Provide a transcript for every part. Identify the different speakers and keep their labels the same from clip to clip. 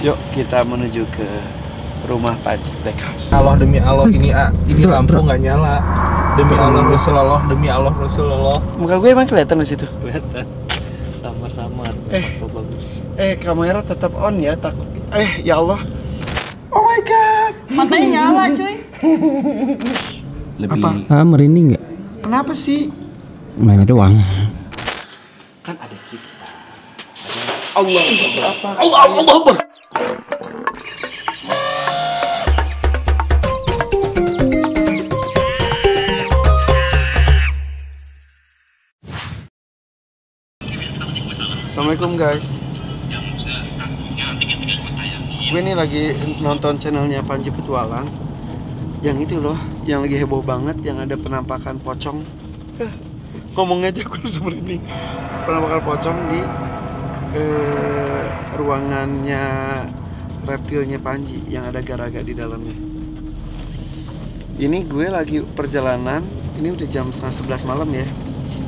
Speaker 1: Yuk kita menuju ke rumah Panji Black House.
Speaker 2: Allah demi Allah ini lampu nggak nyala. Demi Allah Rasulullah, demi Allah Rasulullah.
Speaker 1: Muka gue emang kelihatan di situ.
Speaker 3: Kelihatan. Samar-samar. Bagus.
Speaker 1: Kamera tetap on ya, takut. Ya Allah. Oh my god.
Speaker 4: Matanya nyala, cuy.
Speaker 3: Lebih.
Speaker 1: Apa?
Speaker 2: Merinding nggak?
Speaker 1: Kenapa sih?
Speaker 2: Mainnya doang.
Speaker 1: Kan ada kita. Allah Akbar. Assalamualaikum guys. Gue ini lagi nonton channelnya Panji Petualang. Yang itu loh, yang lagi heboh banget, yang ada penampakan pocong. Ngomong aja gue seperti ini. Penampakan pocong di ruangannya reptilnya Panji yang ada garaga di dalamnya. Ini gue lagi perjalanan, ini udah jam 11 malam ya.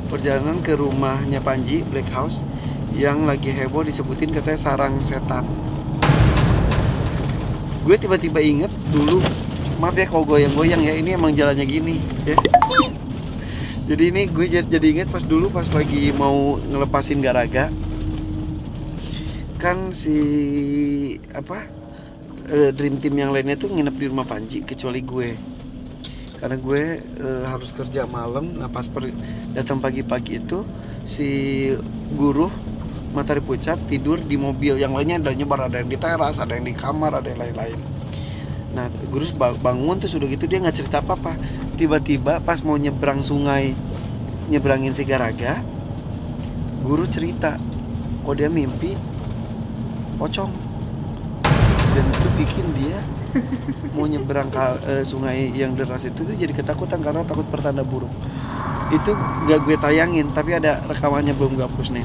Speaker 1: Perjalanan ke rumahnya Panji Black House yang lagi heboh disebutin katanya sarang setan. Gue tiba-tiba inget dulu, maaf ya kalau goyang-goyang ya, ini emang jalannya gini ya. Jadi ini gue jadi inget pas dulu pas lagi mau ngelepasin garaga. Kan si Dream Team yang lainnya tuh nginep di rumah Panji kecuali gue. Karena gue harus kerja malam. Nah pas datang pagi-pagi itu si guru Matahari Pucat tidur di mobil, yang lainnya ada nyebar, ada yang di teras, ada yang di kamar, ada yang lain-lain. Nah guru bangun terus udah gitu dia nggak cerita apa-apa. Tiba-tiba pas mau nyebrang sungai, nyebrangin si garaga, guru cerita, oh dia mimpi pocong, dan itu bikin dia mau nyebrang sungai yang deras itu tuh jadi ketakutan karena takut pertanda buruk. Itu gak gue tayangin, tapi ada rekamannya belum gue hapus nih.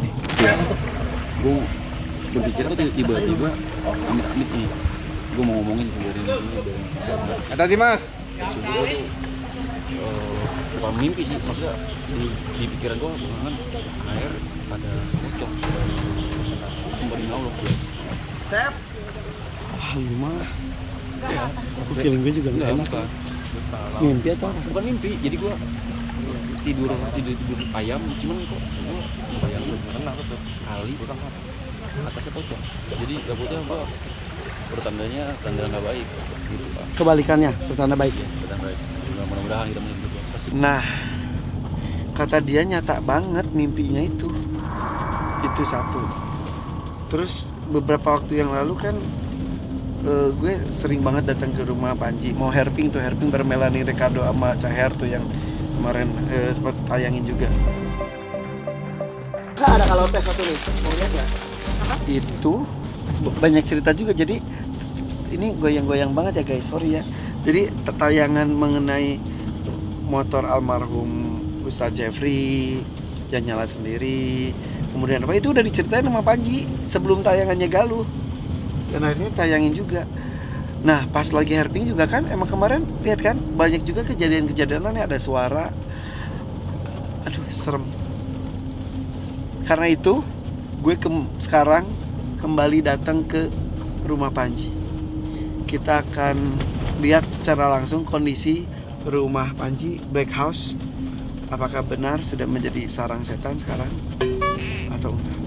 Speaker 3: Gue berpikir aku tiba-tiba amit-amit nih. Gue mau ngomongin dari
Speaker 2: Hati-hati mas.
Speaker 3: bukan mimpi sih, maksudnya di pikiran gue kan air ada pocong kembali Allah.
Speaker 1: Step. Gimana? Aku feeling gue juga nggak enak. Mimpi atau apa?
Speaker 3: Bukan mimpi, jadi gue tidur ayam, cuman kok bayangin pernah tuh kali atasnya pocong, jadi gabutnya apa pertandanya tanda nggak baik gitu Pak.
Speaker 1: Kebalikannya, pertanda baik ya.
Speaker 3: Pertanda baik, mudah-mudahan kita menjadi pasti.
Speaker 1: Nah, kata dia nyata banget mimpinya itu satu. Terus beberapa waktu yang lalu kan gue sering banget datang ke rumah Panji, mau herping bareng Melanie Ricardo sama Caher tuh yang kemarin sempat tayangin juga. Ada kalau tes satu nih, mau lihat nggak? Itu banyak cerita juga, jadi ini goyang-goyang banget ya guys, sorry ya. Jadi tayangan mengenai motor almarhum Ustadz Jeffrey yang nyala sendiri, kemudian apa itu udah diceritain sama Panji sebelum tayangannya Galuh, dan akhirnya tayangin juga. Nah pas lagi herping juga kan, emang kemarin lihat kan banyak juga kejadian-kejadiannya ada suara. Aduh serem. Karena itu gue sekarang kembali datang ke rumah Panji. Kita akan lihat secara langsung kondisi rumah Panji Black House. Apakah benar sudah menjadi sarang setan sekarang atau enggak?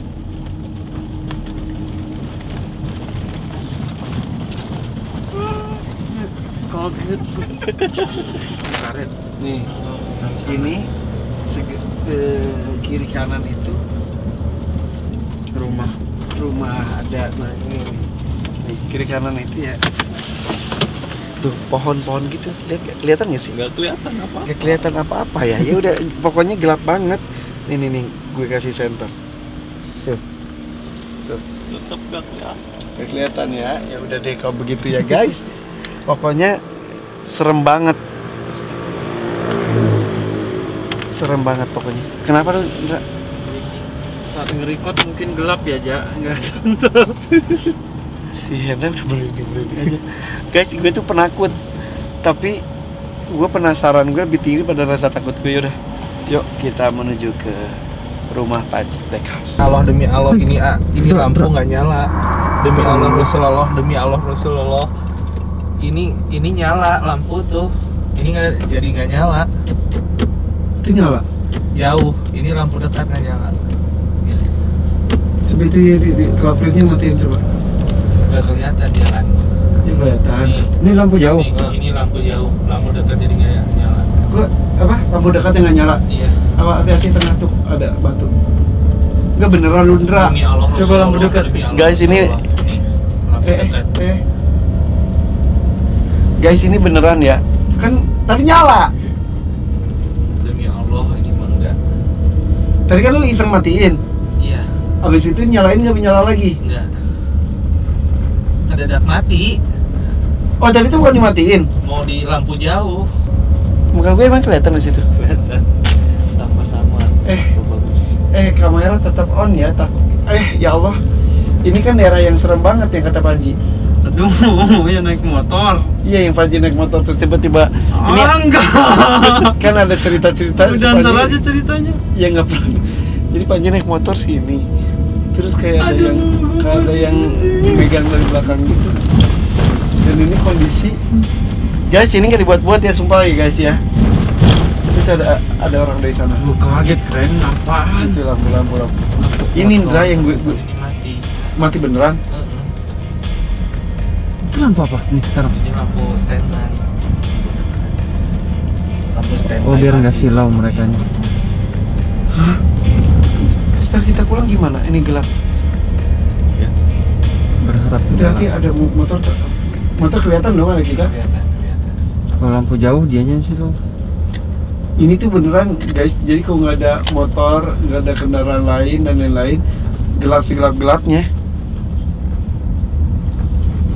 Speaker 1: Kaget. Karet. Nih, ini kiri kanan itu rumah ada. Nah ini nih, kiri kanan itu ya. Tuh pohon-pohon gitu. Kelihatan nggak sih?
Speaker 3: Nggak kelihatan apa.
Speaker 1: Nggak kelihatan apa-apa ya. Ya udah, pokoknya gelap banget. Nih, gue kasih center. Tuh.
Speaker 3: Tetap nggak kelihatan.
Speaker 1: Nggak kelihatan ya. Ya udah deh kalau begitu ya guys. Pokoknya serem banget. Serem banget pokoknya. Kenapa lu, Indra?
Speaker 2: Saat nge-record mungkin gelap ya, nggak tentu.
Speaker 1: Si Hendra udah merinding aja. Guys, gue tuh penakut, tapi gue penasaran, gue lebih tinggi pada rasa takut gue. Yaudah, yuk kita menuju ke rumah Panji Black House.
Speaker 2: Allah demi Allah ini lampu nggak nyala. demi Allah Rasulullah, demi Allah Rasulullah. Ini nyala lampu tuh. Ini jadi nggak nyala.
Speaker 1: Itu nyala.
Speaker 2: Jauh. Ini lampu dekat nggak nyala.
Speaker 1: Coba itu ya di kelap-kelipnya matiin coba.
Speaker 2: Nggak kelihatan jalan.
Speaker 1: Ini kelihatan.
Speaker 2: Ini.
Speaker 1: Ini lampu jauh.
Speaker 2: Ini lampu jauh. Lampu dekat jadi nggak nyala.
Speaker 1: Kok apa? Lampu dekat yang nggak nyala.
Speaker 2: Iya.
Speaker 1: Apa hati-hati tengah tuh ada batu. Enggak beneran Lundra.
Speaker 2: Demi Allah
Speaker 1: Coba
Speaker 2: Rasulullah,
Speaker 1: lampu dekat.
Speaker 2: demi Allah
Speaker 1: Guys ini
Speaker 2: Rasulullah. Ini lampu dekat.
Speaker 1: Guys ini beneran ya. Kan tadi nyala.
Speaker 2: Demi Allah ini mah enggak.
Speaker 1: Tadi kan lu iseng matiin.
Speaker 2: Iya.
Speaker 1: Habis itu nyalain nggak nyala lagi.
Speaker 2: Enggak. Kedadak mati.
Speaker 1: Oh tadi tuh bukan dimatiin.
Speaker 2: Mau di lampu jauh.
Speaker 1: Muka gue emang kelihatan di situ.
Speaker 3: Sama-sama.
Speaker 1: Kamera tetap on ya. Ya Allah. Ini kan daerah yang serem banget yang kata Panji.
Speaker 3: Aduh, ya naik motor.
Speaker 1: Iya yang Panji naik motor terus tiba-tiba ini
Speaker 3: Enggak.
Speaker 1: kan ada cerita-cerita.
Speaker 3: Udah ntar aja ceritanya.
Speaker 1: Ya nggak pernah. Jadi Panji naik motor sini. Terus kayak ada yang megang dari belakang gitu. Dan ini kondisi. Guys ini nggak dibuat-buat ya sumpah ya guys ya. Itu ada orang dari sana.
Speaker 3: Lu kaget keren apaan?
Speaker 1: Itu lampu. Ini Indra yang gue
Speaker 2: Ini mati.
Speaker 1: mati beneran.
Speaker 3: Itu lampu apa? Nih sekarang.
Speaker 2: Ini lampu standby. Lampu standby.
Speaker 3: Oh biar nggak
Speaker 2: mati.
Speaker 3: silau mereka nya.
Speaker 1: Hah? Terus ntar kita pulang gimana? Ini gelap.
Speaker 3: Ya. Berharap.
Speaker 1: Hati-hati ada motor kelihatan dong ada kita.
Speaker 2: Kelihatan.
Speaker 3: Kalau lampu jauh dianya silau.
Speaker 1: Ini tuh beneran guys. Jadi kalau nggak ada motor, nggak ada kendaraan lain dan lain-lain, gelap segelap-gelapnya.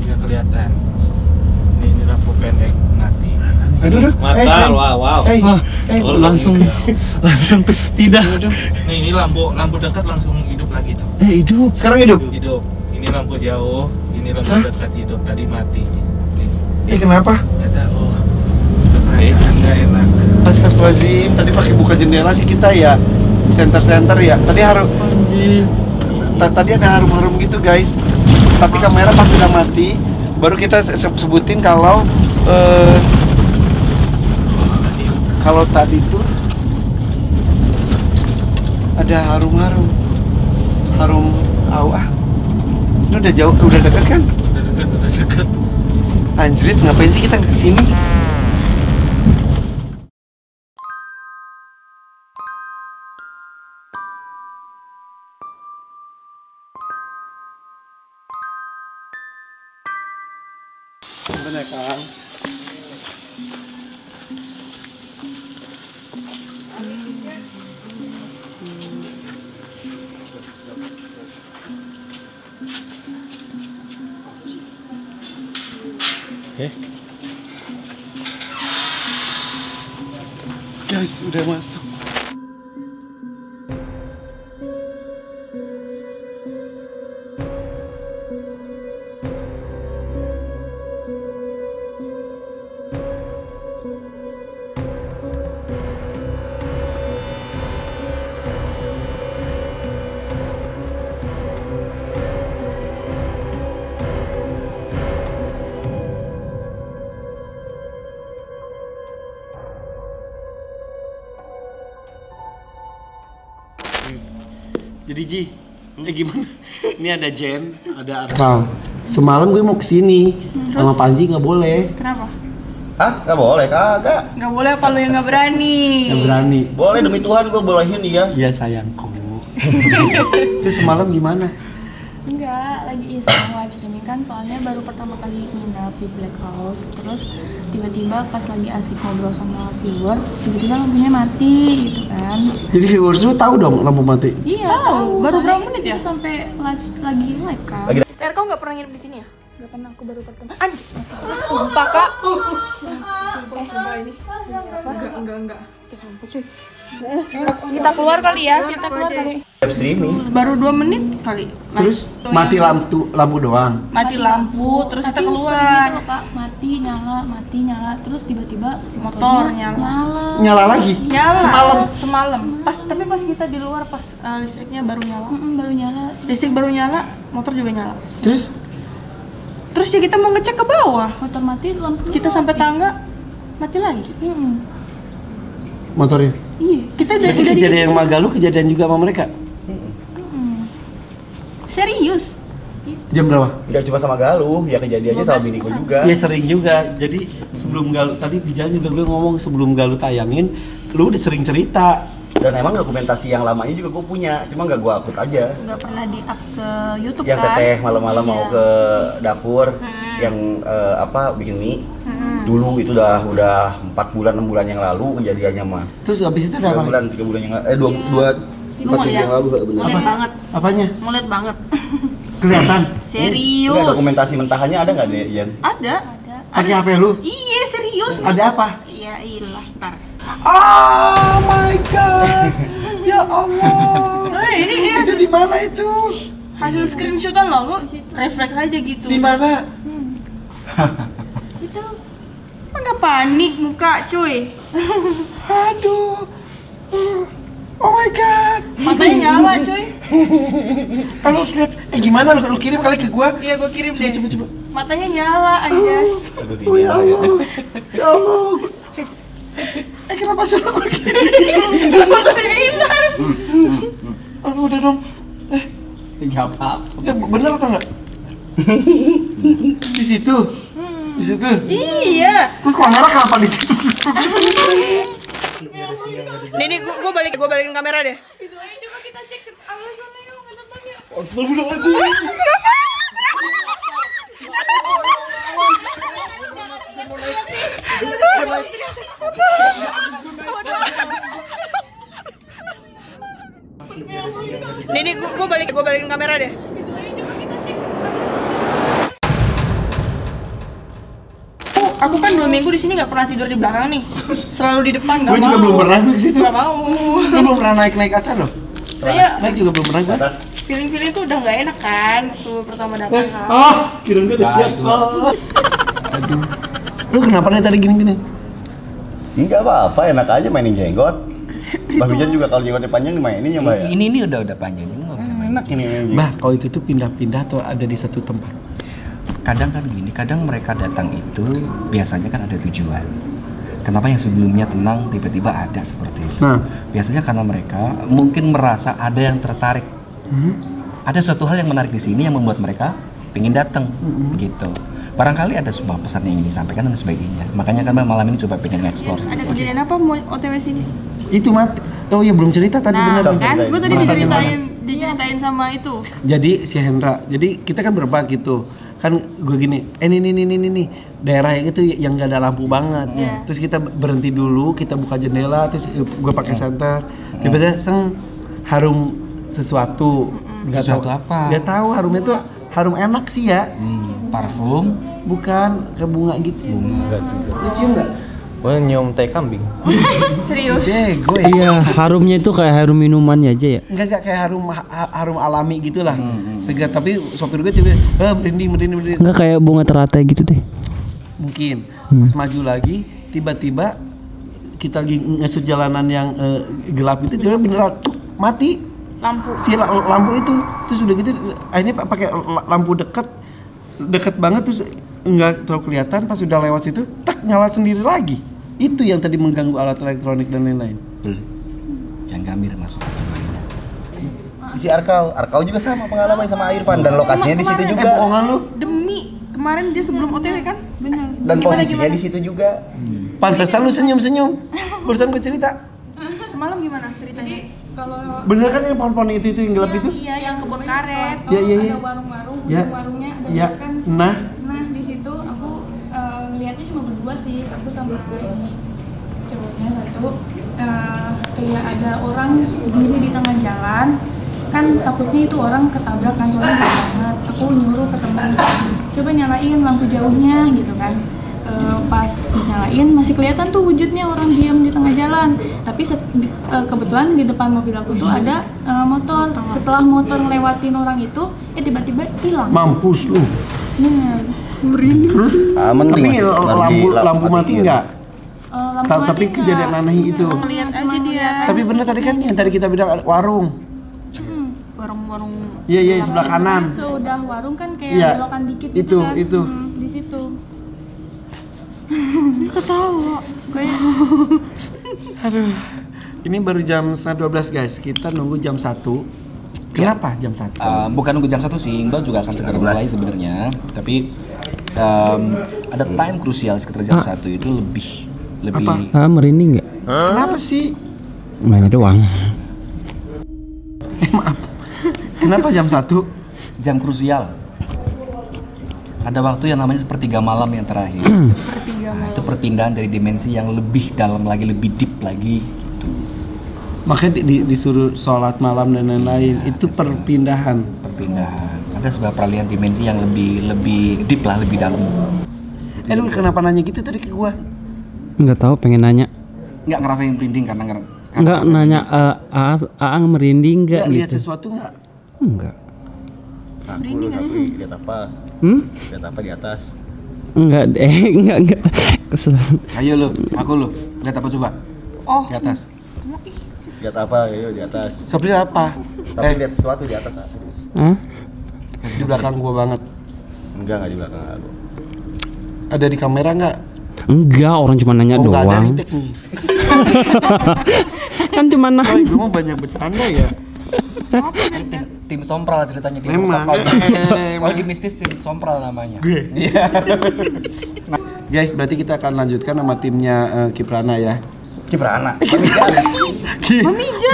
Speaker 2: Nggak kelihatan. Ini lampu pendek mati.
Speaker 1: Aduh,
Speaker 3: Mata, wow. Langsung tidak.
Speaker 2: Nah ini lampu dekat langsung hidup lagi tuh.
Speaker 3: Hidup.
Speaker 1: Sekarang hidup.
Speaker 2: Hidup. Ini lampu jauh. Ini lampu
Speaker 1: Hah?
Speaker 2: dekat hidup. Tadi mati.
Speaker 1: Kenapa?
Speaker 2: Nggak tahu. Perasaan nggak enak.
Speaker 1: Astagfirullahaladzim, tadi pakai buka jendela sih kita ya. Center ya. Tadi tadi ada harum-harum gitu guys. Tapi kamera pas udah mati, baru kita sebutin kalau tadi tuh ada harum-harum. Harum ini udah jauh, udah dekat kan?
Speaker 2: Udah dekat.
Speaker 1: Anjrit, ngapain sih kita kesini? Bener Kang. Guys, udah masuk. Jadi Ji, gimana? Ini ada Jen, ada Arfal. Semalam gue mau kesini, sama Panji nggak boleh.
Speaker 4: Kenapa?
Speaker 5: Hah? Nggak boleh, kagak.
Speaker 4: Nggak boleh apa lu yang nggak berani?
Speaker 1: Nggak berani.
Speaker 5: Boleh, demi Tuhan gue bolehin dia.
Speaker 1: Iya sayangku. Itu semalam gimana?
Speaker 4: Enggak, lagi iseng live streaming kan soalnya baru pertama kali nginap di Black House. Terus tiba-tiba pas lagi asik ngobrol sama viewer, tiba-tiba lampunya mati gitu kan.
Speaker 1: Jadi viewers lu tahu dong lampu mati?
Speaker 4: Iya, tahu.
Speaker 6: Baru
Speaker 4: Soalnya
Speaker 6: berapa menit ya?
Speaker 4: Sampai lagi live kan.
Speaker 5: Lagi-
Speaker 6: Kau nggak pernah nginep di sini ya?
Speaker 4: Gak pernah, aku baru pertama.
Speaker 6: Anjir, sumpah kak.
Speaker 4: Sumpah ini. Enggak.
Speaker 6: Sumpah cuy. Kita keluar kali ya, kita keluar kali.
Speaker 5: Live streaming.
Speaker 4: Baru 2 menit kali.
Speaker 1: Terus mati lampu doang.
Speaker 4: Mati lampu, terus kita
Speaker 6: Tapi
Speaker 4: keluar.
Speaker 6: sering gitu loh, Kak. Mati nyala, terus tiba-tiba
Speaker 4: Motor nyala.
Speaker 1: Nyala lagi.
Speaker 4: Nyala. Semalam. Tapi pas kita di luar pas listriknya baru nyala.
Speaker 6: Baru nyala.
Speaker 4: Listrik baru nyala, motor juga nyala.
Speaker 1: Terus
Speaker 4: Terus ya kita mau ngecek ke bawah.
Speaker 6: Motor mati, lampunya
Speaker 4: Kita sampai tangga mati lagi.
Speaker 1: Motornya.
Speaker 4: Iya, kita udah
Speaker 1: Berarti kejadian yang Magalu kejadian juga sama mereka.
Speaker 4: Serius.
Speaker 1: Jam berapa?
Speaker 5: Nggak cuma sama Galuh, ya kejadiannya sama bini gue juga.
Speaker 1: Iya sering juga. Jadi sebelum Galuh tadi di jalan juga gue ngomong sebelum Galuh tayangin, lu udah sering cerita.
Speaker 5: Dan emang dokumentasi yang lamanya juga gue punya, cuma nggak gue upload aja.
Speaker 4: Nggak pernah di-up ke YouTube
Speaker 5: Yang
Speaker 4: kan?
Speaker 5: teteh malam-malam mau
Speaker 4: Iya.
Speaker 5: ke dapur, yang bikin mie. Dulu itu udah 4 bulan 6 bulan yang lalu kejadiannya mah.
Speaker 1: Terus habis itu udah
Speaker 5: 3
Speaker 1: apa?
Speaker 5: bulan yang lalu, 2
Speaker 4: Lu mau
Speaker 5: 4 bulan
Speaker 4: lihat?
Speaker 5: yang lalu bener.
Speaker 4: Mau lihat banget.
Speaker 1: Apanya?
Speaker 4: Mau lihat banget.
Speaker 1: Kelihatan.
Speaker 4: Serius.
Speaker 5: Enggak, dokumentasi mentahannya ada nggak deh, Jan?
Speaker 4: Ada.
Speaker 1: Pakai HP lu?
Speaker 4: Iya, serius.
Speaker 1: Ada apa?
Speaker 4: Iya, ilah, ntar.
Speaker 1: Oh my god. Ya Allah.
Speaker 4: Ini
Speaker 1: Itu di mana itu?
Speaker 4: hasil screenshotan loh, lu refleks aja gitu.
Speaker 1: Di mana?
Speaker 4: Itu mana panik muka, cuy.
Speaker 1: Aduh. Oh my god.
Speaker 4: Matanya nyala, cuy.
Speaker 1: Kalau lihat gimana lu kirim kali ke gua?
Speaker 4: Iya, gua kirim deh.
Speaker 1: Coba.
Speaker 4: Matanya nyala aja.
Speaker 5: Aduh,
Speaker 1: Oh ya
Speaker 5: gini
Speaker 1: Allah. Ya Allah. Kenapa suruh gua kirim?
Speaker 4: Matanya hilang.
Speaker 1: Oh, udah dong.
Speaker 3: Enggak apa-apa.
Speaker 1: Ya, bener atau enggak? Di situ. Di situ.
Speaker 4: Iya.
Speaker 1: Terus kamera kenapa di situ?
Speaker 4: Nih, gua balikin kamera deh.
Speaker 6: Itu aja coba kita cek alasannya yuk, kenapa ya?
Speaker 1: Astagfirullahaladzim.
Speaker 4: Nih, gua balikin kamera deh.
Speaker 6: Itu aja coba kita cek
Speaker 4: Aku kan 2 minggu di sini nggak pernah tidur di belakang nih. Selalu di depan. Nggak
Speaker 1: Gue juga
Speaker 4: mau.
Speaker 1: belum pernah ke situ.
Speaker 4: Nggak mau.
Speaker 1: Lu belum pernah naik acar loh?
Speaker 4: Saya
Speaker 1: Naik juga belum pernah gua.
Speaker 5: atas.
Speaker 4: feeling tuh udah nggak enak kan waktu pertama datang kan.
Speaker 1: Kirain gue udah siap. Aduh. Lu kenapa nih tadi gini-gini?
Speaker 5: Enggak apa-apa, enak aja mainin jenggot. Mbak Bijan juga kalau jenggotnya panjang dimainin ya, Mbak ya?
Speaker 3: Ini udah panjang ini.
Speaker 5: Enak ini.
Speaker 1: Bah, kalau itu tuh pindah-pindah atau ada di satu tempat?
Speaker 3: Kadang kan gini, kadang mereka datang itu biasanya kan ada tujuan. Kenapa yang sebelumnya tenang tiba-tiba ada seperti itu?
Speaker 1: Nah.
Speaker 3: Biasanya karena mereka mungkin merasa ada yang tertarik. Ada suatu hal yang menarik di sini yang membuat mereka ingin datang, gitu. Barangkali ada sebuah pesan yang ingin disampaikan dan sebagainya. Makanya kan malam ini coba pengen nge-explore.
Speaker 4: Ada kejadian apa mau OTW sini?
Speaker 1: Itu mati. Oh iya belum cerita tadi
Speaker 4: Nah,
Speaker 1: bener.
Speaker 4: kan gue tadi
Speaker 1: Mana?
Speaker 4: diceritain sama itu.
Speaker 1: Jadi si Hendra, jadi kita kan berempat gitu. Kan gue gini, ini daerah yang itu yang gak ada lampu banget. Terus kita berhenti dulu, kita buka jendela, terus gue pakai senter. Tiba-tiba harum sesuatu.
Speaker 3: Sesuatu apa?
Speaker 1: Gak tahu harumnya tuh harum enak sih ya.
Speaker 3: Parfum.
Speaker 1: Bukan kayak bunga gitu.
Speaker 3: Bunga.
Speaker 1: Lu cium nggak?
Speaker 7: Gue nyium teh kambing.
Speaker 4: Serius?
Speaker 1: Bego ya.
Speaker 7: Iya, harumnya itu kayak harum minumannya aja ya.
Speaker 1: Enggak kayak harum alami gitulah. Segar tapi sopir gue tiba merinding.
Speaker 7: Enggak kayak bunga teratai gitu deh.
Speaker 1: Mungkin pas maju lagi tiba-tiba kita lagi ngesut jalanan yang gelap itu tiba beneran tuh mati
Speaker 4: Lampu.
Speaker 1: si lampu itu. Terus udah gitu akhirnya pakai lampu deket banget terus nggak terlalu kelihatan. Pas udah lewat situ tak nyala sendiri lagi. Itu yang tadi mengganggu alat elektronik dan lain-lain.
Speaker 3: Yang Gamir masuk.
Speaker 5: Si Arkau juga sama pengalaman sama Irfan dan lokasinya di situ juga.
Speaker 1: Bohongan lu.
Speaker 4: Demi kemarin dia sebelum OTW kan? Bener.
Speaker 5: Dan posisinya di situ juga.
Speaker 1: Pantesan lu senyum-senyum. Barusan gue cerita.
Speaker 4: Semalam gimana ceritanya?
Speaker 6: kalau
Speaker 1: Bener kan yang pohon-pohon itu yang gelap itu?
Speaker 4: Iya, yang kebun karet.
Speaker 1: Iya.
Speaker 6: ada warung-warung,
Speaker 1: Ya.
Speaker 6: warungnya ada
Speaker 1: Iya.
Speaker 6: makan.
Speaker 1: Nah,
Speaker 6: Nah di situ aku ngeliatnya cuma berdua sih, aku sama ini cowoknya satu. Kayak ada orang berdiri di tengah jalan, kan takutnya itu orang ketabrak kan soalnya gelap banget. Aku nyuruh ke teman, coba nyalain lampu jauhnya gitu kan. Pas dinyalain masih kelihatan tuh wujudnya orang diam di tengah jalan, tapi kebetulan di depan mobil aku tuh ada motor. Setelah motor ngelewatin orang itu tiba-tiba hilang.
Speaker 1: mampus lu.
Speaker 4: Bener, merinding.
Speaker 1: Terus
Speaker 5: Aman
Speaker 1: tapi
Speaker 5: nih,
Speaker 1: lampu mati enggak? Tapi kejadian aneh itu.
Speaker 4: Ngeliat aja dia.
Speaker 1: Tapi bener tadi kan yang tadi kita bilang ada warung.
Speaker 4: warung-warung.
Speaker 1: Iya, iya, sebelah kanan.
Speaker 6: Sudah warung kan kayak
Speaker 1: Iya,
Speaker 6: belokan dikit
Speaker 1: itu,
Speaker 6: gitu kan.
Speaker 1: itu.
Speaker 6: Di situ.
Speaker 4: Ketawa.
Speaker 6: Gue
Speaker 1: Aduh. Ini baru jam setengah 12 guys. Kita nunggu jam 1. Kenapa jam 1?
Speaker 3: Bukan nunggu jam 1 sih, Iqbal juga akan segera
Speaker 5: 12.
Speaker 3: mulai sebenarnya. Tapi ada time krusial sekitar jam 1 itu lebih
Speaker 1: Apa?
Speaker 7: Merinding nggak?
Speaker 1: Kenapa sih?
Speaker 7: Nanya doang.
Speaker 1: Maaf. Kenapa jam 1?
Speaker 3: jam krusial. Ada waktu yang namanya sepertiga malam yang terakhir.
Speaker 4: Sepertiga malam.
Speaker 3: Itu perpindahan dari dimensi yang lebih dalam lagi, lebih deep lagi gitu.
Speaker 1: Makanya disuruh sholat malam dan lain-lain. Itu perpindahan.
Speaker 3: Perpindahan. Ada sebuah peralihan dimensi yang lebih deep lah, lebih dalam.
Speaker 1: Lu kenapa nanya gitu tadi ke gua?
Speaker 7: Nggak tahu, pengen nanya.
Speaker 3: Nggak ngerasain merinding karena
Speaker 7: Nggak nanya Aang merinding nggak
Speaker 1: Nggak lihat
Speaker 7: gitu?
Speaker 1: sesuatu nggak?
Speaker 7: Enggak.
Speaker 5: Aku lu tapi lihat apa? Lihat apa di atas?
Speaker 7: Enggak deh, enggak. Kesel.
Speaker 3: Ayo lu, aku lu. Lihat apa coba?
Speaker 4: Oh,
Speaker 3: Di atas.
Speaker 5: Lihat apa? Ayo di atas.
Speaker 1: Seperti apa?
Speaker 5: Tapi lihat sesuatu di atas.
Speaker 7: Hah?
Speaker 1: Di belakang gua banget.
Speaker 5: Enggak di belakang lu.
Speaker 1: Ada di kamera nggak?
Speaker 7: Enggak, orang cuma nanya
Speaker 1: Oh, nggak ada
Speaker 7: doang.
Speaker 1: retake nih.
Speaker 7: Kan cuma
Speaker 1: Coy,
Speaker 7: nanya.
Speaker 1: gua mau banyak bercanda ya.
Speaker 3: Tim sompral ceritanya gitu.
Speaker 1: Memang.
Speaker 3: Kalau di mistis tim sompral namanya.
Speaker 1: Gue.
Speaker 3: Iya.
Speaker 1: Guys, berarti kita akan lanjutkan sama timnya Kiprana ya.
Speaker 5: Kiprana.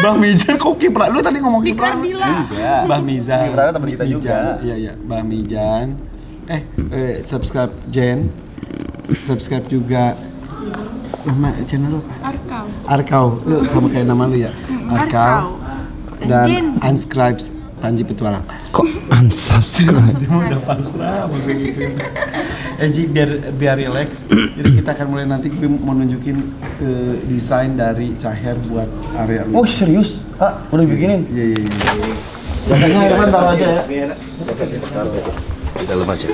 Speaker 1: Bang Mijan kok Kiprana? Lu tadi ngomong Kiprana.
Speaker 5: Iya.
Speaker 1: Bang Mizan.
Speaker 5: Kiprana teman kita
Speaker 1: Mijan.
Speaker 5: juga.
Speaker 1: Iya, iya, Bang Mijan. Subscribe Jen. Subscribe juga nama channel lu apa? Arkau. Lu sama kayak nama lu ya? Arkau. Dan
Speaker 4: Jen.
Speaker 1: unsubscribe Panji Petualang.
Speaker 7: Kok unsubscribe?
Speaker 1: Dia udah pasrah sama gue gitu. Ji biar relax. Jadi kita akan mulai nanti gue mau nunjukin desain dari Caher buat area lu.
Speaker 5: Oh serius? Ah, udah bikinin?
Speaker 1: Iya, iya, iya.
Speaker 5: Jangan Herman taruh aja ya. Di dalam aja.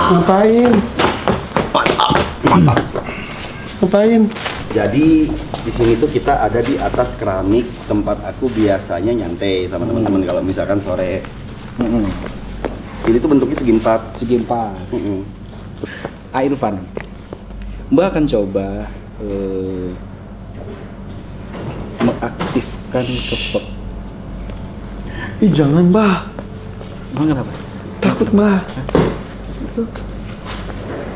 Speaker 1: Ngapain? Ngapain?
Speaker 5: Jadi di sini tuh kita ada di atas keramik tempat aku biasanya nyantai sama teman-teman kalau misalkan sore. Ini tuh bentuknya segi empat.
Speaker 3: Segi 4. Irfan, Mbak akan coba mengaktifkan kepek.
Speaker 1: Ih jangan Mbah,
Speaker 3: Emang kenapa?
Speaker 1: takut Mbah.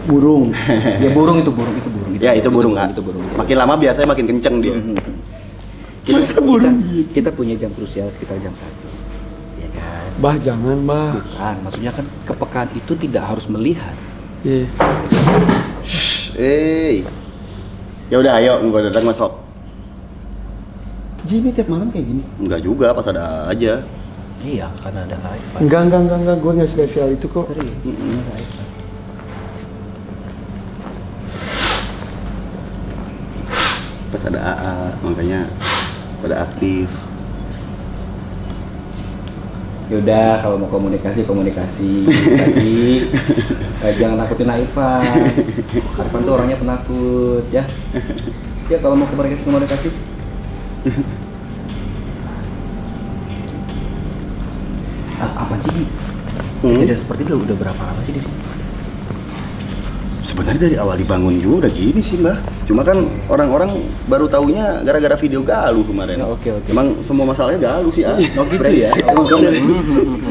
Speaker 1: Burung.
Speaker 3: Ya burung itu burung.
Speaker 5: Ya itu burung kan.
Speaker 3: Itu burung.
Speaker 5: Makin lama biasanya makin kenceng dia.
Speaker 3: Kita punya jam krusial sekitar jam 1. Ya kan?
Speaker 1: Mbah jangan Mbah.
Speaker 3: Bukan, maksudnya kan kepekaan itu tidak harus melihat.
Speaker 1: Iya.
Speaker 5: Ya udah ayo gua datang masuk.
Speaker 1: Ji ini tiap malam kayak gini?
Speaker 5: Enggak juga pas ada aja.
Speaker 3: Iya, karena ada Irfan.
Speaker 1: Enggak, gue nggak spesial itu kok.
Speaker 5: Pas ada AA makanya pada aktif.
Speaker 3: Yaudah, kalau mau komunikasi tadi jangan takutin Irfan. Irfan tuh orangnya penakut ya. Ya kalau mau komunikasi. Apa sih? Kejadian seperti itu udah berapa lama sih di sini?
Speaker 5: Sebenarnya dari awal dibangun juga udah gini sih Mbah. Cuma kan orang-orang baru taunya gara-gara video Galuh kemarin.
Speaker 3: Oke.
Speaker 5: Emang semua masalahnya Galuh sih.
Speaker 3: Oh gitu ya?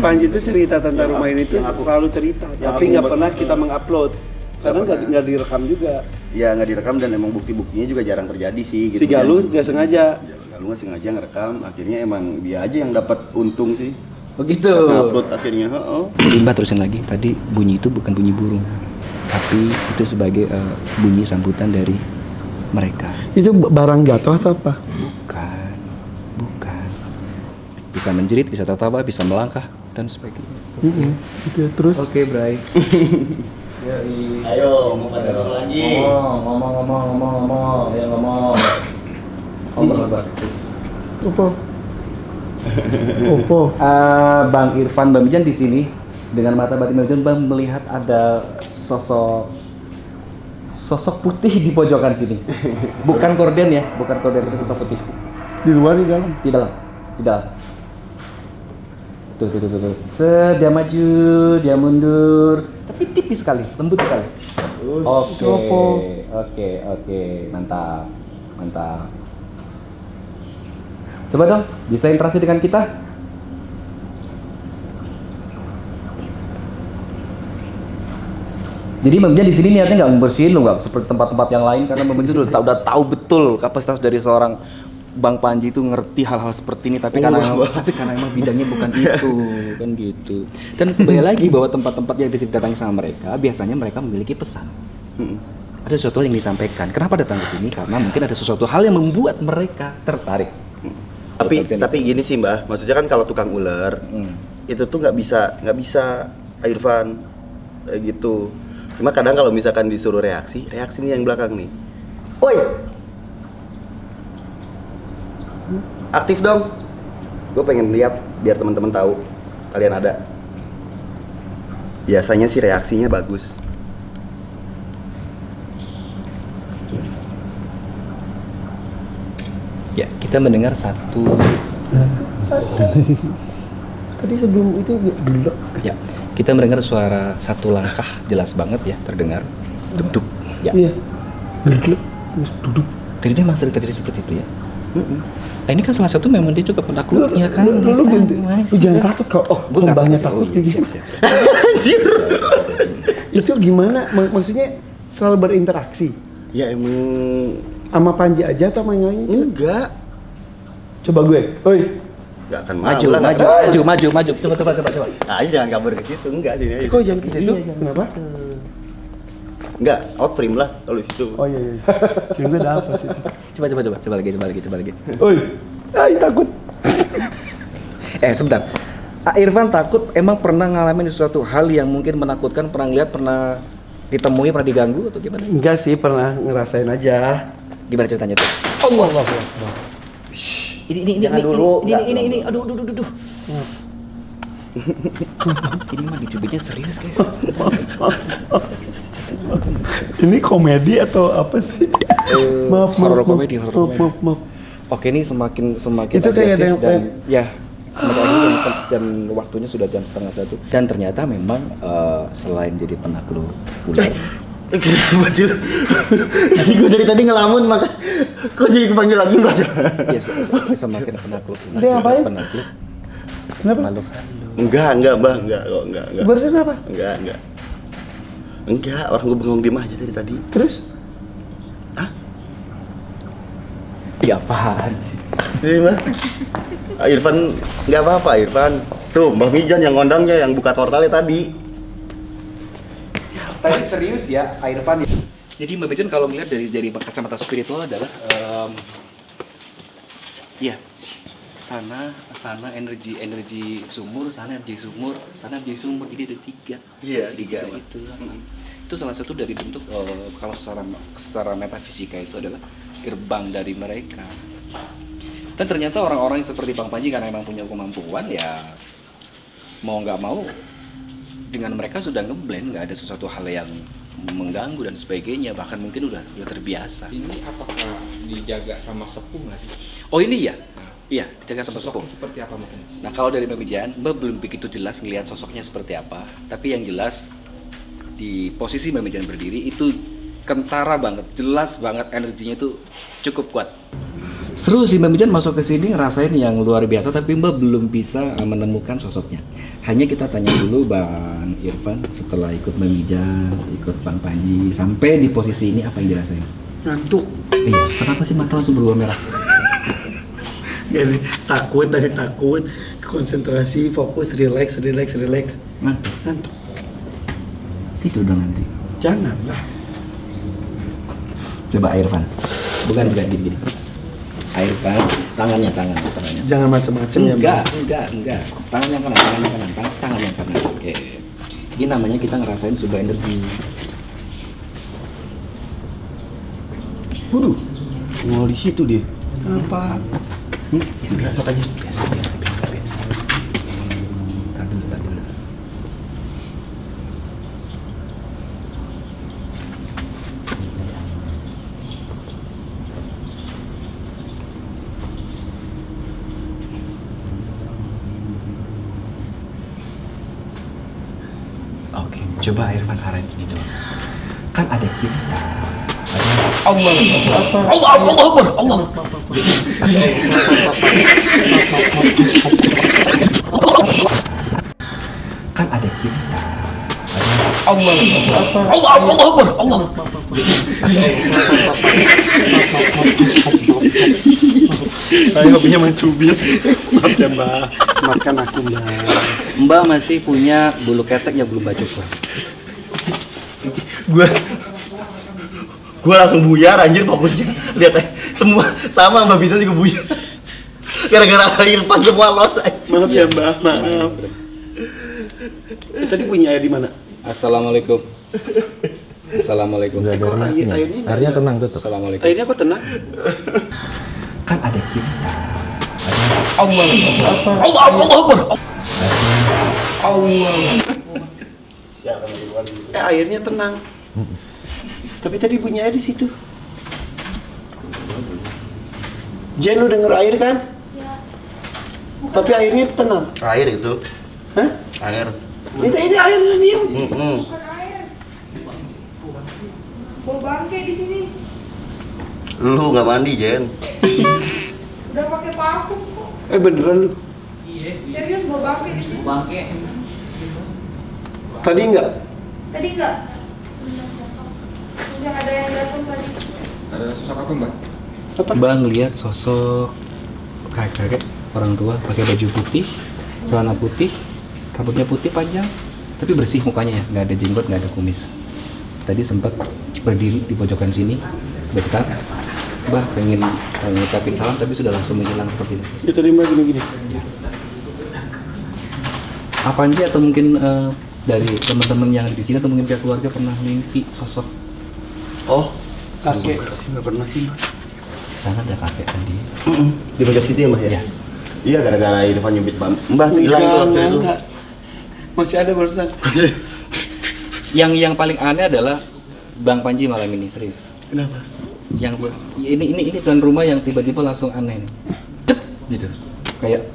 Speaker 1: Panji itu cerita tentang rumah ini tuh selalu cerita, tapi nggak pernah kita mengupload karena nggak direkam juga.
Speaker 5: Ya nggak direkam dan emang bukti-buktinya juga jarang terjadi sih. Gitu
Speaker 1: Si Galuh nggak sengaja.
Speaker 5: Galuh nggak sengaja ngerekam. Akhirnya emang dia aja yang dapat untung sih.
Speaker 3: Begitu.
Speaker 5: Upload akhirnya.
Speaker 3: Jadi Mbak terusin lagi, tadi bunyi itu bukan bunyi burung, tapi itu sebagai bunyi sambutan dari mereka.
Speaker 1: Itu barang jatuh atau apa?
Speaker 3: Bukan. Bisa menjerit, bisa tertawa, bisa melangkah dan sebagainya.
Speaker 1: Gitu ya, terus.
Speaker 3: Oke, Bray.
Speaker 5: Ayo mau pada lagi.
Speaker 3: Ngomong. Ya ngomong.
Speaker 1: Opo.
Speaker 3: Bang Irfan, Bang Mijan di sini dengan mata batin Bang Mijan, Bang melihat ada sosok putih di pojokan sini. Bukan korden ya, bukan korden, itu sosok putih.
Speaker 1: Di luar, di dalam.
Speaker 3: Di dalam, di dalam. Tuh. Dia maju, dia mundur, tapi tipis sekali, lembut sekali. Oke, mantap. Coba dong, bisa interaksi dengan kita? Jadi Mbak Mijan di sini niatnya nggak membersihin lo, nggak seperti tempat-tempat yang lain, karena Mbak Mijan udah tahu betul kapasitas dari seorang Bang Panji itu ngerti hal-hal seperti ini, tapi karena emang bidangnya bukan itu, kan gitu. Dan kembali lagi bahwa tempat-tempat yang didatangi sama mereka, biasanya mereka memiliki pesan. Ada sesuatu yang disampaikan. Kenapa datang ke sini? Karena mungkin ada sesuatu hal yang membuat mereka tertarik.
Speaker 5: Tapi gini sih Mbah, maksudnya kan kalau tukang ular itu tuh nggak bisa Irfan gitu. Cuma kadang kalau misalkan disuruh reaksi nih yang belakang nih. Oi, aktif dong. Gue pengen lihat biar teman-teman tahu kalian ada. Biasanya sih reaksinya bagus.
Speaker 3: Ya, kita mendengar satu.
Speaker 1: Tadi sebelum itu dulu.
Speaker 3: Ya, kita mendengar suara satu langkah jelas banget ya, terdengar. Duduk. Ya.
Speaker 1: Iya. Duduk. Duduk.
Speaker 3: Jadi dia memang sering terjadi seperti itu ya. Nah, ini kan salah satu memang dia juga penakluknya kan.
Speaker 1: Lu jangan takut kok. Oh, gue banyak takut kayak gitu. Anjir. Itu gimana? Maksudnya selalu berinteraksi?
Speaker 5: Ya emang
Speaker 1: sama Panji aja atau sama yang lain?
Speaker 5: enggak.
Speaker 1: Coba gue. Oi.
Speaker 5: Enggak akan
Speaker 3: Maju. Coba.
Speaker 5: Nah, jangan kabur ke situ, enggak sini aja.
Speaker 1: Kok jangan ke situ? Kenapa?
Speaker 5: Enggak, out frame lah kalau di situ.
Speaker 1: Oh iya. Kira gue ada apa sih?
Speaker 3: Coba lagi.
Speaker 1: Oi. Ay, takut.
Speaker 3: Sebentar. Irfan takut, emang pernah ngalamin sesuatu hal yang mungkin menakutkan, pernah lihat, pernah ditemui, pernah diganggu atau gimana?
Speaker 1: Enggak sih, pernah ngerasain aja.
Speaker 3: Gimana ceritanya tuh?
Speaker 1: Allah.
Speaker 3: Ini
Speaker 5: dulu.
Speaker 3: Aduh. Ini mah dicubitnya serius guys.
Speaker 1: Ini komedi atau apa sih? Maaf.
Speaker 3: Komedi. Oke, ini semakin
Speaker 1: itu kayak
Speaker 3: agresif
Speaker 1: ada yang
Speaker 3: semakin agresif dan waktunya sudah jam 12:30 dan ternyata memang selain jadi penakluk ular.
Speaker 5: Kenapa sih? Jadi gue dari tadi ngelamun maka kok jadi kepanggil lagi Mbak?
Speaker 3: Ya, semakin penakluk.
Speaker 1: Dia ngapain?
Speaker 3: Penakluk.
Speaker 1: Kenapa?
Speaker 3: Makhluk halus.
Speaker 5: Enggak, Mbak, enggak.
Speaker 1: Barusan apa?
Speaker 5: Enggak, orang gue bengong diem aja dari tadi.
Speaker 1: Terus?
Speaker 3: Ya apaan sih?
Speaker 5: Ini Mbak. Irfan, enggak apa-apa Irfan. Tuh, Mbak Mijan yang ngondangnya, yang buka portalnya tadi.
Speaker 3: Tadi serius ya, Irfan. Jadi Mbak Mijan kalau melihat dari kacamata spiritual adalah sana energi sumur, sana energi sumur, jadi ada tiga.
Speaker 5: Iya, tiga.
Speaker 3: Itu salah satu dari bentuk kalau secara metafisika itu adalah gerbang dari mereka. Dan ternyata orang-orang yang seperti Bang Panji karena memang punya kemampuan ya mau nggak mau dengan mereka sudah ngeblend, nggak ada sesuatu hal yang mengganggu dan sebagainya, bahkan mungkin udah terbiasa.
Speaker 2: Ini apakah dijaga sama sepuh nggak sih?
Speaker 3: Oh ini ya? Iya, jaga sama sepuh.
Speaker 2: Seperti apa mungkin?
Speaker 3: Nah kalau dari Mbak Mijan, Mbak belum begitu jelas ngelihat sosoknya seperti apa. Tapi yang jelas di posisi Mbak Mijan berdiri itu kentara banget, jelas banget energinya itu cukup kuat. Seru sih Mbak Mijan masuk ke sini ngerasain yang luar biasa, tapi Mbak belum bisa menemukan sosoknya. Hanya kita tanya dulu Bang Irfan setelah ikut Mbak Mijan, ikut Bang Panji, sampai di posisi ini apa yang dirasain?
Speaker 1: Ngantuk.
Speaker 3: Iya, kenapa sih mata langsung berubah merah?
Speaker 1: Gini, takut, konsentrasi, fokus, relax. Ngantuk.
Speaker 3: Tidur dong nanti.
Speaker 1: Janganlah.
Speaker 3: Coba Irfan. Bukan gini. Irfan, tangannya.
Speaker 1: Jangan macam-macam ya.
Speaker 3: Enggak. Tangannya kanan. Oke. Ini namanya kita ngerasain sebuah energi.
Speaker 5: Waduh, ngol di situ dia.
Speaker 1: Apa?
Speaker 5: Biasa aja.
Speaker 3: Biasa. Tar dulu.
Speaker 8: Coba Irfan saran gini dong. Kan ada kita. Allah Akbar. Kan ada kita. Allah Akbar.
Speaker 5: Saya hobinya mencubit. Maaf ya Mbak. Maafkan aku Mbak.
Speaker 8: Mbak masih punya bulu ketek yang belum baju cukur.
Speaker 5: Gue langsung buyar anjir fokusnya. Lihat semua sama Mbak Bisa juga buyar. Gara-gara air pas semua los aja. Maaf ya Mbak, maaf. Tadi punya air di mana?
Speaker 8: Assalamualaikum.
Speaker 5: Airnya tenang tetap.
Speaker 8: Assalamualaikum.
Speaker 1: Akhirnya kok tenang?
Speaker 8: Kan ada kita.
Speaker 1: Allah. Airnya tenang. Tapi tadi bunyi air di situ. Jen, lu denger air kan?
Speaker 6: Ya.
Speaker 1: Tapi airnya tenang.
Speaker 5: Air itu.
Speaker 1: Hah?
Speaker 5: Air.
Speaker 1: Ini air diam.
Speaker 6: Bau bangke di sini.
Speaker 5: Lu nggak mandi Jen.
Speaker 6: Udah pakai parfum kok.
Speaker 1: Beneran lu?
Speaker 6: Serius bau bangke di sini.
Speaker 1: Tadi enggak?
Speaker 6: Tadi enggak? Sejak ada yang datang tadi.
Speaker 8: Mbak ngelihat sosok kakek orang tua pakai baju putih, celana putih, rambutnya putih panjang, tapi bersih mukanya ya, nggak ada jenggot, nggak ada kumis. Tadi sempat berdiri di pojokan sini sebentar, Mbak pengen ngucapin salam tapi sudah langsung menghilang seperti ini.
Speaker 1: Ya tadi Mbak gini-gini.
Speaker 8: Apa aja atau mungkin dari teman-teman yang ada di sini atau mungkin pihak keluarga pernah mimpi sosok
Speaker 5: Oh,
Speaker 1: Kakek.
Speaker 5: nggak pernah sih Mbak.
Speaker 8: di sana ada kakek tadi?
Speaker 5: Di pojok situ ya Mbak ya?
Speaker 8: Iya.
Speaker 5: Iya, gara-gara Irfan nyubit Mbak tuh hilang tuh waktu itu.
Speaker 1: Enggak. Masih ada barusan.
Speaker 8: Yang paling aneh adalah Bang Panji malam ini, serius.
Speaker 5: Kenapa?
Speaker 8: Yang ini tuan rumah yang tiba-tiba langsung aneh nih. Cep gitu. Kayak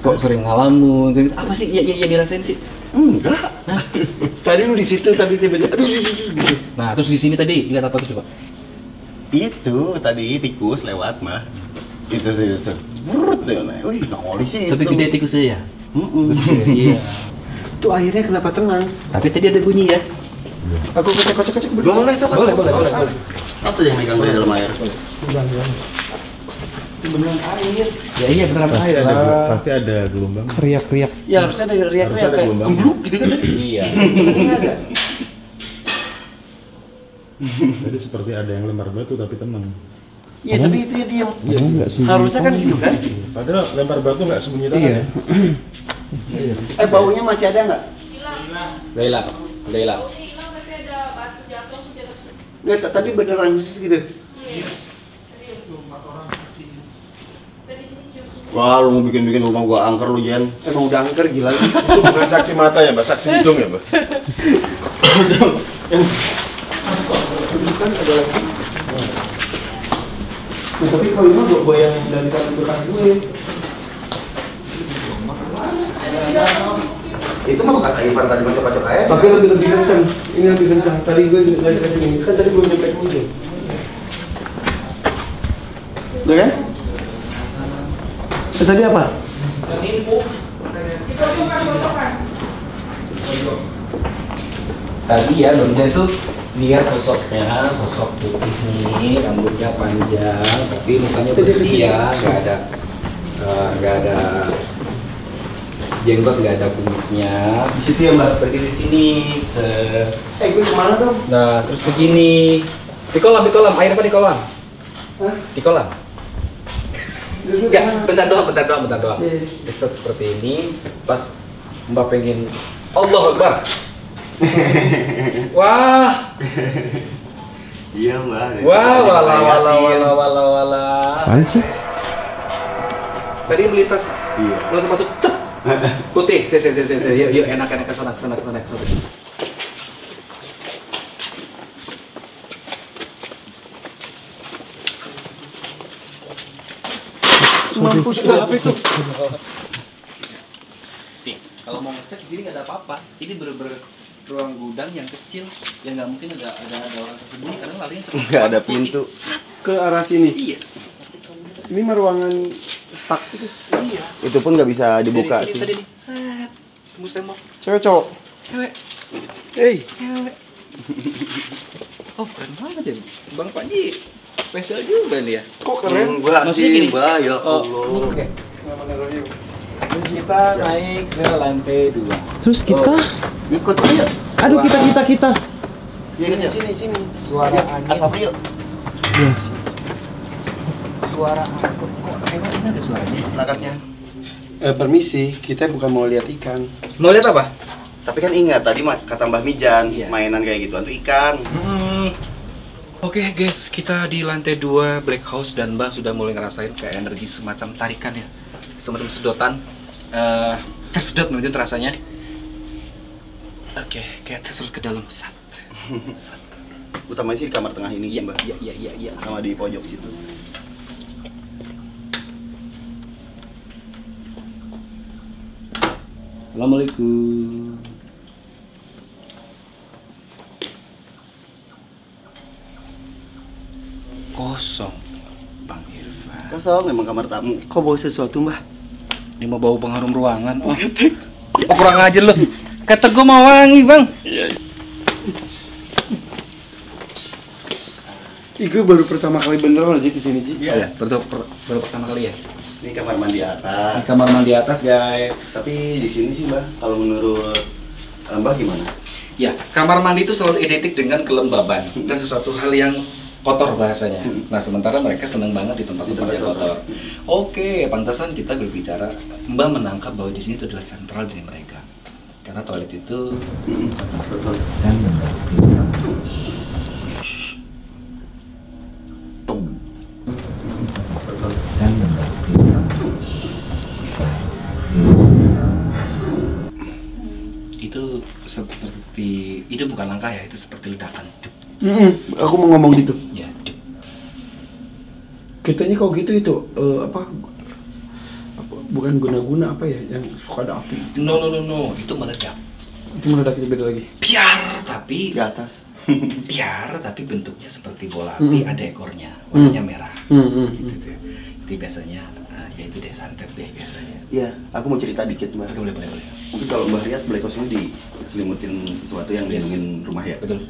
Speaker 8: kok sering ngalamun, sering, apa sih ya dirasain sih?
Speaker 5: Enggak.
Speaker 8: Nah,
Speaker 1: Tadi lu di situ, tadi tiba-tiba aduh gitu.
Speaker 8: nah terus di sini tadi lihat apa tuh coba?
Speaker 5: Itu tadi tikus lewat mah. Itu sih itu. Brut deh. Wih, nongol sih.
Speaker 8: Tapi
Speaker 5: itu.
Speaker 8: gede tikusnya ya?
Speaker 5: Heeh.
Speaker 8: Iya.
Speaker 1: Itu airnya kenapa tenang?
Speaker 8: Tapi tadi ada bunyi ya?
Speaker 1: Aku kocok-kocok
Speaker 5: Boleh, sok.
Speaker 8: Boleh.
Speaker 5: Apa yang megang di dalam air?
Speaker 1: Beneran air.
Speaker 8: Ya iya beneran air lah.
Speaker 9: Pasti ada gelombang.
Speaker 7: Riak-riak.
Speaker 1: Ya harusnya ada riak-riak kayak gembluk gitu kan.
Speaker 8: Iya.
Speaker 1: Enggak ada.
Speaker 9: Jadi seperti ada yang lempar batu tapi tenang.
Speaker 1: Iya, tapi itu ya diam.
Speaker 7: Enggak sembunyi.
Speaker 1: Harusnya kan gitu kan?
Speaker 9: Padahal lempar batu nggak sembunyi tangan
Speaker 7: Iya.
Speaker 9: ya.
Speaker 1: Baunya masih ada nggak?
Speaker 8: Udah hilang.
Speaker 1: Nggak, tadi beneran khusus gitu.
Speaker 5: Wah, lu mau bikin rumah gua angker lu, Jen.
Speaker 1: Emang udah angker gila.
Speaker 9: Itu bukan saksi mata ya, Mbak, saksi hidung ya, Mbak.
Speaker 1: Bukan ada lagi. Nah, tapi kalau ini gua goyang dari tadi bekas gue.
Speaker 5: Itu mah bekas Irfan tadi macam-macam air.
Speaker 1: Tapi lebih kencang. Ini lebih kencang. Tadi gue nggak sekecil ini. Kan tadi belum nyampe ke ujung. Udah kan? Tadi apa?
Speaker 8: Tadi ya barunya itu lihat sosok putih nih, rambutnya panjang, tapi mukanya bersih ya, nggak ada jenggot, nggak ada kumisnya.
Speaker 5: Di situ ya, Mbak.
Speaker 8: Seperti di sini.
Speaker 1: Gue kemana dong?
Speaker 8: Nah terus begini, di kolam, air apa di kolam?
Speaker 1: Hah?
Speaker 8: Di kolam? Enggak, bentar doang.
Speaker 1: Iya.
Speaker 8: Bisa seperti ini, pas Mbak pengen Allahu Akbar. Wah.
Speaker 5: Iya, Mbak.
Speaker 8: Wah, wala.
Speaker 7: Apaan sih?
Speaker 8: Tadi melintas,
Speaker 5: Iya.
Speaker 8: masuk, cep. Putih, yuk, enak, kesana.
Speaker 1: Mampus dah apa itu?
Speaker 8: Nih, kalau mau ngecek di sini nggak ada apa-apa. Ini bener-bener ruang gudang yang kecil, yang nggak mungkin ada orang tersembunyi karena larinya cepat.
Speaker 5: Nggak ada pintu.
Speaker 1: Ke arah sini.
Speaker 8: Yes.
Speaker 1: Ini mah ruangan stuck itu.
Speaker 8: Iya.
Speaker 5: Itu pun nggak bisa dibuka
Speaker 8: Dari sini
Speaker 5: sih.
Speaker 8: tadi nih. Set. Tembus tembok.
Speaker 1: Cewek cowok.
Speaker 8: Cewek.
Speaker 1: Hey.
Speaker 8: Cewek. Oh keren banget ya. Bang Panji spesial juga nih ya.
Speaker 1: Kok keren?
Speaker 5: Enggak
Speaker 8: Maksudnya
Speaker 5: sih,
Speaker 8: gini.
Speaker 5: Mbak. Ya
Speaker 8: Oh,
Speaker 5: Allah.
Speaker 8: oke. Kita naik ke lantai 2.
Speaker 7: Terus kita,
Speaker 5: Ikut aja.
Speaker 7: aduh kita.
Speaker 5: Ya, ini
Speaker 1: Sini.
Speaker 8: Suara angin.
Speaker 5: Asap yuk.
Speaker 7: Ya.
Speaker 8: Suara angkut kok kayaknya ini ada suaranya.
Speaker 5: Belakangnya.
Speaker 1: Permisi, kita bukan mau lihat ikan.
Speaker 8: Mau lihat apa?
Speaker 5: Tapi kan ingat tadi kata Mbah Mijan,
Speaker 8: Iya.
Speaker 5: mainan kayak gituan tuh ikan.
Speaker 8: Oke guys, kita di lantai 2 Black House dan Mbak sudah mulai ngerasain kayak energi semacam tarikan ya, semacam sedotan. Tersedot mungkin rasanya. Oke, kayak tersedot ke dalam. Sat.
Speaker 5: Utamanya sih di kamar tengah ini,
Speaker 8: Iya,
Speaker 5: Mbah.
Speaker 8: iya.
Speaker 5: Sama di pojok situ.
Speaker 8: Assalamualaikum. Kosong, Bang Irfan.
Speaker 5: Kosong memang kamar tamu.
Speaker 1: Kok bawa sesuatu, Mbah?
Speaker 8: Ini mau bau pengharum ruangan. Oh, kurang aja lo. Kata gue mau wangi, Bang.
Speaker 1: Gue baru pertama kali beneran aja kesini, Ji.
Speaker 8: Iya, baru pertama kali ya.
Speaker 5: Ini kamar mandi atas.
Speaker 8: Ini kamar mandi atas, guys.
Speaker 5: Tapi di sini sih, Mbah, kalau menurut Mbah gimana?
Speaker 8: Ya, kamar mandi itu selalu identik dengan kelembaban dan sesuatu hal yang kotor bahasanya. Nah, sementara mereka seneng banget di tempat-tempat yang kotor. Oke, pantasan kita berbicara. Mbak menangkap bahwa di sini itu adalah sentral dari mereka. Karena toilet itu kotor. Dan itu seperti itu bukan langkah ya, itu seperti ledakan.
Speaker 1: Aku mau ngomong gitu.
Speaker 8: Ya,
Speaker 1: Kitanya kok gitu itu apa bukan guna-guna apa ya yang suka ada api.
Speaker 8: no, itu meledak.
Speaker 1: Itu meledak itu beda lagi.
Speaker 8: Biar tapi
Speaker 5: Di atas.
Speaker 8: biar tapi bentuknya seperti bola api, ada ekornya, warnanya merah. Gitu tuh. Itu biasanya ya itu deh, santet deh biasanya.
Speaker 5: Iya, aku mau cerita dikit, Mbah.
Speaker 8: Boleh.
Speaker 5: Mungkin kalau Mbah lihat Black House ini diselimutin sesuatu yang
Speaker 8: Yes.
Speaker 5: dilindungin rumah ya.
Speaker 8: Betul.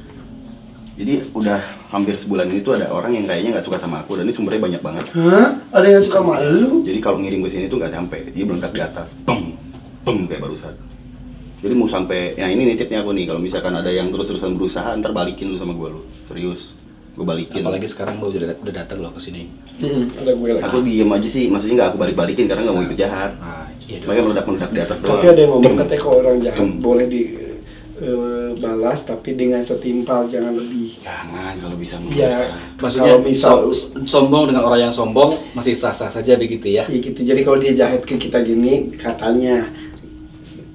Speaker 5: Jadi udah hampir sebulan ini tuh ada orang yang kayaknya nggak suka sama aku dan ini sumbernya banyak banget.
Speaker 1: Hah? Ada yang suka malu?
Speaker 5: Jadi kalau ngirim ke sini tuh nggak sampai, dia meledak di atas, beng, kayak barusan. Jadi mau sampai, nah ini nitipnya aku nih, kalau misalkan ada yang terus-terusan berusaha, ntar balikin lu sama gua lu, serius, gua balikin.
Speaker 8: Apalagi sekarang Mbak udah datang loh ke sini.
Speaker 1: Ada gue lagi.
Speaker 5: Aku diem aja sih, maksudnya nggak aku balik-balikin karena nggak mau ikut jahat.
Speaker 8: Iya dong.
Speaker 5: Makanya meledak di atas doang.
Speaker 1: Tapi ada yang ngomong
Speaker 5: Deng.
Speaker 1: katanya kalau orang jahat boleh di balas tapi dengan setimpal, jangan lebih.
Speaker 5: Jangan kalau bisa
Speaker 1: Ya,
Speaker 5: berusaha.
Speaker 8: Maksudnya
Speaker 1: kalau misal
Speaker 8: sombong dengan orang yang sombong masih sah-sah saja begitu ya.
Speaker 1: ya gitu. Jadi kalau dia jahat ke kita gini, katanya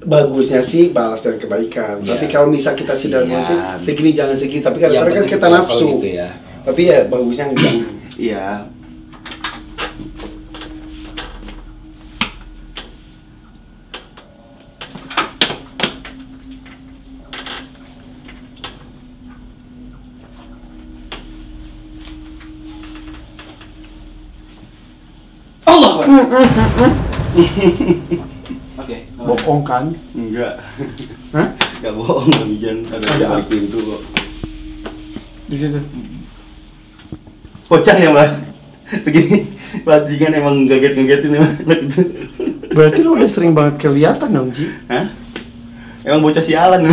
Speaker 1: bagusnya sih balas dengan kebaikan.
Speaker 8: Ya.
Speaker 1: Tapi kalau misal kita sudah
Speaker 5: Kasihan.
Speaker 1: mungkin segini jangan segini, tapi kan
Speaker 8: Yang
Speaker 1: mereka
Speaker 8: penting
Speaker 1: kita
Speaker 8: setiap
Speaker 1: nafsu.
Speaker 8: hal gitu ya.
Speaker 1: Tapi ya bagusnya jangan.
Speaker 5: Iya.
Speaker 8: Allah. Oke.
Speaker 1: Bohong kan?
Speaker 5: Enggak.
Speaker 1: Hah?
Speaker 5: Enggak bohong, Bang Ijan. Ada di balik pintu kok.
Speaker 1: Di situ.
Speaker 5: Bocah ya, Mbak? Segini, bajingan emang ngaget-ngagetin emang anak itu.
Speaker 1: Berarti lu udah sering banget kelihatan dong, Ji?
Speaker 5: Hah? Emang bocah sialan.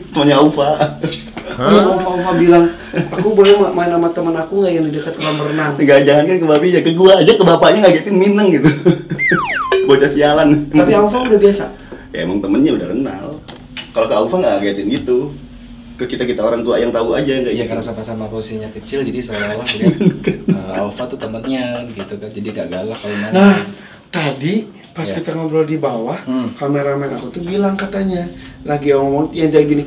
Speaker 5: Temannya Aufa.
Speaker 1: Ova bilang, aku boleh main sama teman aku nggak yang di dekat kolam renang?
Speaker 5: Enggak, jangan kan ke babinya, ke gua aja, ke bapaknya ngagetin Minang gitu. Bocah sialan.
Speaker 1: Tapi Ova udah biasa.
Speaker 5: Ya emang temennya udah kenal. Kalau ke Aufa nggak ngagetin gitu. Ke kita orang tua yang tahu aja yang kayak
Speaker 8: Iya
Speaker 5: gitu.
Speaker 8: karena sama-sama posisinya kecil jadi seolah-olah lihat Alfa tuh temennya gitu kan, jadi gak galak kalau main.
Speaker 1: Nah, tadi pas
Speaker 8: Ya.
Speaker 1: kita ngobrol di bawah,
Speaker 8: Hmm.
Speaker 1: kameramen aku tuh bilang katanya lagi ngomong yang kayak gini,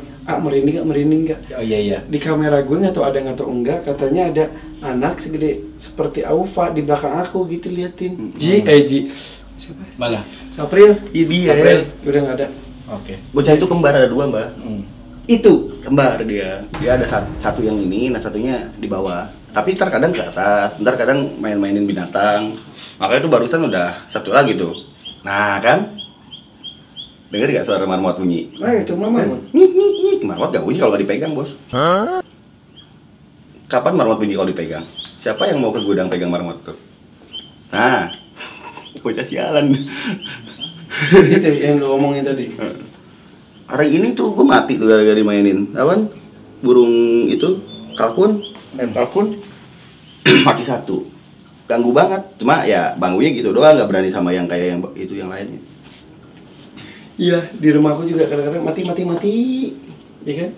Speaker 1: merinding nggak?
Speaker 8: Oh iya.
Speaker 1: Di kamera gue nggak tahu ada nggak tahu enggak, katanya ada anak segede seperti Aufa di belakang aku gitu liatin. Ji, siapa?
Speaker 8: Mana?
Speaker 1: Sapril,
Speaker 5: Iya dia.
Speaker 8: Sapril.
Speaker 1: udah nggak ada.
Speaker 8: Oke.
Speaker 5: Bocah itu kembar ada dua, Mbak.
Speaker 8: Hmm.
Speaker 5: Itu kembar dia ada satu yang ini, nah satunya di bawah, tapi ntar kadang ke atas, ntar kadang main-mainin binatang. Makanya itu barusan udah satu lagi tuh. Nah kan, denger gak suara marmot bunyi?
Speaker 1: Itu marmot.
Speaker 5: Nyik, marmot gak bunyi kalau gak dipegang, bos. Kapan marmot bunyi kalau dipegang? Siapa yang mau ke gudang pegang marmot tuh? Nah, bocah sialan.
Speaker 1: Itu yang lu omongin tadi.
Speaker 5: Hari ini tuh gue mati tuh gara-gara dimainin. Apaan? Burung itu, kalkun, mati satu. Ganggu banget. Cuma ya bangunya gitu doang, nggak berani sama yang kayak yang itu yang lainnya.
Speaker 1: Iya, di rumahku juga kadang-kadang mati, ya kan?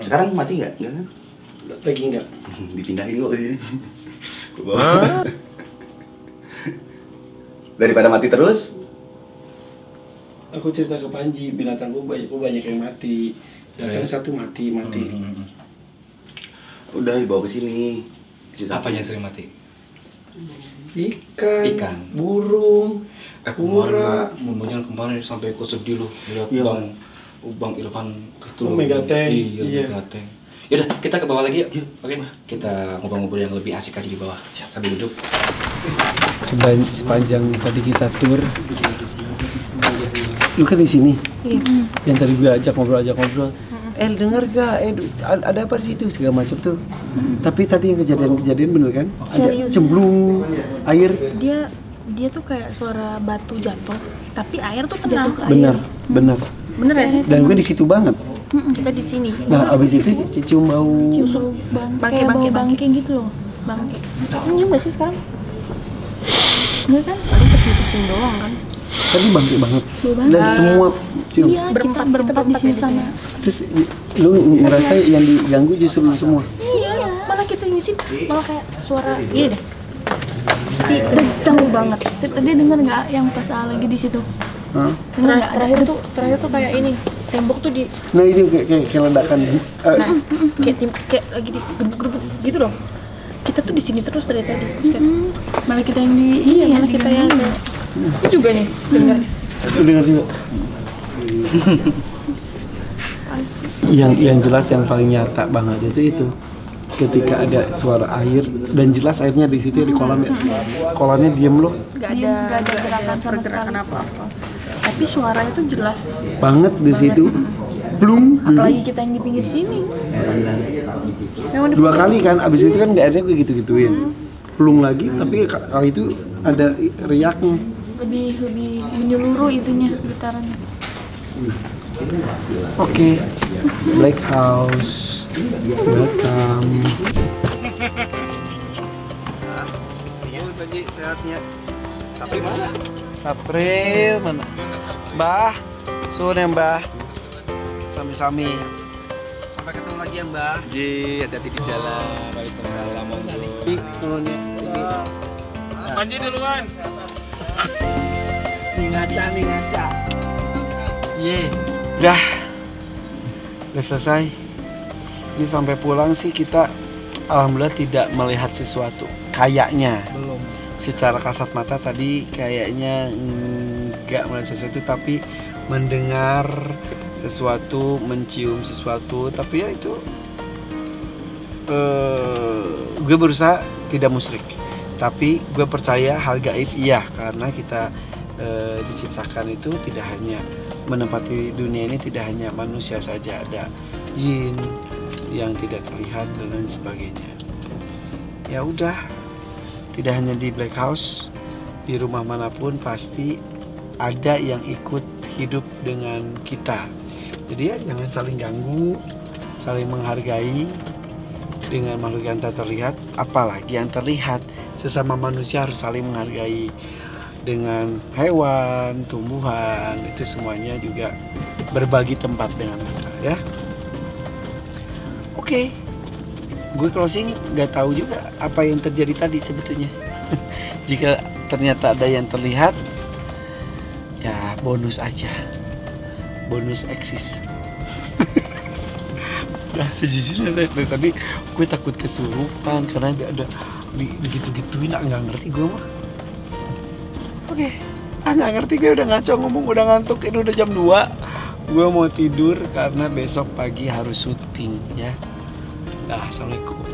Speaker 5: Sekarang mati nggak? Nggak kan?
Speaker 1: Lagi nggak.
Speaker 5: Dipindahin kok ke sini. Daripada mati terus.
Speaker 1: Aku cerita ke Panji, binatangku banyak yang mati. Binatang satu mati.
Speaker 5: Udah dibawa ke sini.
Speaker 8: Apa yang sering mati?
Speaker 1: Ikan. Burung. Kura.
Speaker 8: Kemarin sampai ikut sedih loh lihat
Speaker 1: Iya,
Speaker 8: Bang Irfan itu
Speaker 1: Megateng.
Speaker 8: Iya. Megateng. Yaudah, kita ke bawah lagi yuk. Oke, kita ngobrol-ngobrol yang lebih asik aja di bawah. Siap, sambil duduk.
Speaker 1: Sepanjang tadi kita tur, lu kan di sini.
Speaker 6: Iya.
Speaker 1: Yang tadi gue ajak ngobrol. Dengar gak? Ada apa di situ segala macam tuh. Tapi tadi yang kejadian bener kan?
Speaker 6: Serius.
Speaker 1: Ada cemplung air.
Speaker 6: Dia tuh kayak suara batu jatuh, tapi air tuh tenang ke air.
Speaker 1: Bener.
Speaker 6: Bener ya?
Speaker 1: Dan gue di situ banget.
Speaker 6: Kita di sini.
Speaker 1: Nah, abis itu cium bau.
Speaker 6: Cium bangke gitu loh. Bangke. Cium nggak sih sekarang? Enggak kan? Paling pesing doang kan.
Speaker 1: Tadi bangke banget.
Speaker 6: Bau banget.
Speaker 1: Dan semua cium.
Speaker 6: Iya, berempat di sini sana.
Speaker 1: Terus lu ngerasa yang diganggu justru lu semua.
Speaker 6: Iya, malah kita ngisi malah kayak suara iya deh. Tapi kenceng banget. Tadi dengar nggak yang pas lagi di situ? Dengar nggak? Terakhir tuh kayak ini tembok tuh di.
Speaker 1: Nah itu kayak ledakan.
Speaker 6: Kayak lagi di gerubuk gitu dong. Kita tuh di sini terus dari tadi. Malah kita yang di malah kita yang itu juga nih dengar.
Speaker 1: Dengar juga. Yang jelas yang paling nyata banget itu ketika ada suara air dan jelas airnya di situ di kolam ya. Kolamnya diem loh.
Speaker 6: Gak ada pergerakan apa-apa. Tapi suaranya tuh jelas
Speaker 1: banget di situ. Plung.
Speaker 6: Apalagi kita yang di pinggir sini.
Speaker 1: Dua kali kan, abis itu kan nggak ada gue gitu-gituin. Plung lagi, tapi kali itu ada riaknya.
Speaker 6: Lebih menyeluruh itunya getarannya.
Speaker 1: Oke, Black House, welcome. Pagi sehatnya. Sapri mana? Sapri mana? Mbah, sun ya Mbah. Sami-sami. Sampai ketemu lagi ya Mbah.
Speaker 8: Ji, hati-hati di jalan. Waalaikumsalam.
Speaker 1: Turunnya.
Speaker 2: Panji duluan.
Speaker 1: Nih ngaca. Udah selesai. Ini sampai pulang sih kita alhamdulillah tidak melihat sesuatu. Kayaknya belum. Secara kasat mata tadi kayaknya nggak melihat sesuatu, tapi mendengar sesuatu, mencium sesuatu. Tapi ya itu gue berusaha tidak musyrik. Tapi gue percaya hal gaib iya, karena kita diciptakan itu tidak hanya menempati dunia ini, tidak hanya manusia saja, ada jin yang tidak terlihat dan lain sebagainya. Ya udah, tidak hanya di Black House, di rumah manapun pasti ada yang ikut hidup dengan kita. Jadi ya jangan saling ganggu, saling menghargai dengan makhluk yang tak terlihat, apalagi yang terlihat. Sesama manusia harus saling menghargai. Dengan hewan, tumbuhan, itu semuanya juga berbagi tempat dengan kita ya. Oke. Gue closing, nggak tahu juga apa yang terjadi tadi sebetulnya. Jika ternyata ada yang terlihat, ya bonus aja, bonus eksis. Nah sejujurnya dari tadi gue takut kesurupan karena ada gitu-gituin, nggak ngerti gue mah. Oke, nggak ngerti, gue udah ngaco ngomong, udah ngantuk, ini udah jam 2. Gue mau tidur karena besok pagi harus syuting ya. Dah, assalamualaikum.